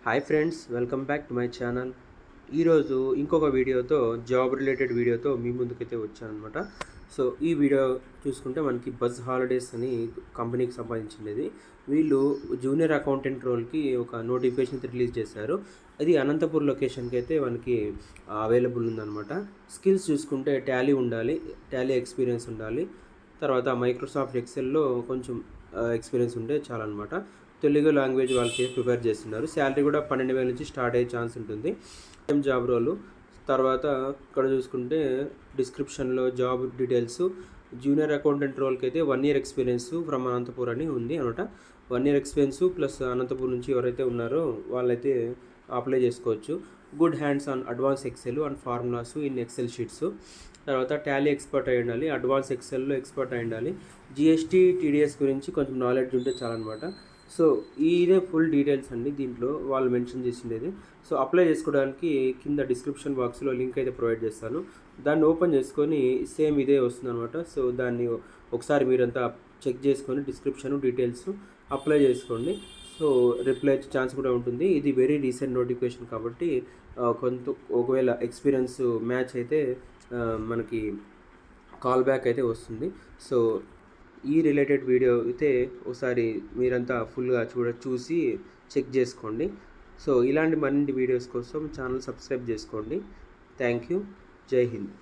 Hi friends, welcome back to my channel. ఈరోజు ఇంకొక వీడియోతో జాబ్ రిలేటెడ్ వీడియోతో మీ ముందుకైతే వచ్చానమాట. సో ఈ వీడియో చూసుకుంటే మనకి బజ్ హాలిడేస్ అని కంపెనీకి సంబంధించినది. వీళ్ళు జూనియర్ అకౌంటెంట్ రోల్కి ఒక నోటిఫికేషన్ రిలీజ్ చేశారు. అది అనంతపూర్ లొకేషన్కి అయితే మనకి అవైలబుల్ ఉందన్నమాట. స్కిల్స్ చూసుకుంటే టాలీ ఉండాలి, టాలీ ఎక్స్పీరియన్స్ ఉండాలి. తర్వాత మైక్రోసాఫ్ట్ ఎక్సెల్లో కొంచెం ఎక్స్పీరియన్స్ ఉంటే చాలన్నమాట. తెలుగు లాంగ్వేజ్ వాళ్ళకి ప్రిపేర్ చేస్తున్నారు. శాలరీ కూడా 12,000 నుంచి స్టార్ట్ అయ్యే ఛాన్స్ ఉంటుంది. Job role. తర్వాత ఇక్కడ చూసుకుంటే డిస్క్రిప్షన్లో జాబ్ డీటెయిల్స్. జూనియర్ అకౌంటెంట్ రోల్కి అయితే 1 year ఎక్స్పీరియన్స్ ఫ్రమ్ అనంతపూర్ అని ఉంది అనమాట. 1 year ఎక్స్పీరియన్స్ ప్లస్ అనంతపూర్ నుంచి ఎవరైతే ఉన్నారో వాళ్ళైతే అప్లై చేసుకోవచ్చు. Good hands on advance excel and formulas in excel sheets. తర్వాత టాలీ ఎక్స్పర్ట్ అయి ఉండాలి, అడ్వాన్స్ ఎక్సెల్లో ఎక్స్పర్ట్ అయి ఉండాలి. జిఎస్టీ టీడీఎస్ గురించి కొంచెం నాలెడ్జ్ ఉంటే చాలన్నమాట. సో ఇదే ఫుల్ డీటెయిల్స్ అండి దీంట్లో వాళ్ళు మెన్షన్ చేసిండేది. సో అప్లై చేసుకోవడానికి కింద డిస్క్రిప్షన్ బాక్స్లో లింక్ అయితే ప్రొవైడ్ చేస్తాను. దాన్ని ఓపెన్ చేసుకొని సేమ్ ఇదే వస్తుంది అనమాట. సో దాన్ని ఒకసారి మీరంతా చెక్ చేసుకొని డిస్క్రిప్షన్ డీటెయిల్స్ అప్లై చేసుకోండి. సో రిప్లై వచ్చే ఛాన్స్ కూడా ఉంటుంది. ఇది వెరీ రీసెంట్ నోటిఫికేషన్ కాబట్టి ఒకవేళ ఎక్స్పీరియన్స్ మ్యాచ్ అయితే మనకి కాల్ బ్యాక్ అయితే వస్తుంది. సో ఈ రిలేటెడ్ వీడియో అయితే ఒకసారి మీరంతా ఫుల్గా చూసి చెక్ చేసుకోండి. సో ఇలాంటి మరిన్ని వీడియోస్ కోసం ఛానల్ సబ్స్క్రైబ్ చేసుకోండి. Thank you. జై హింద్.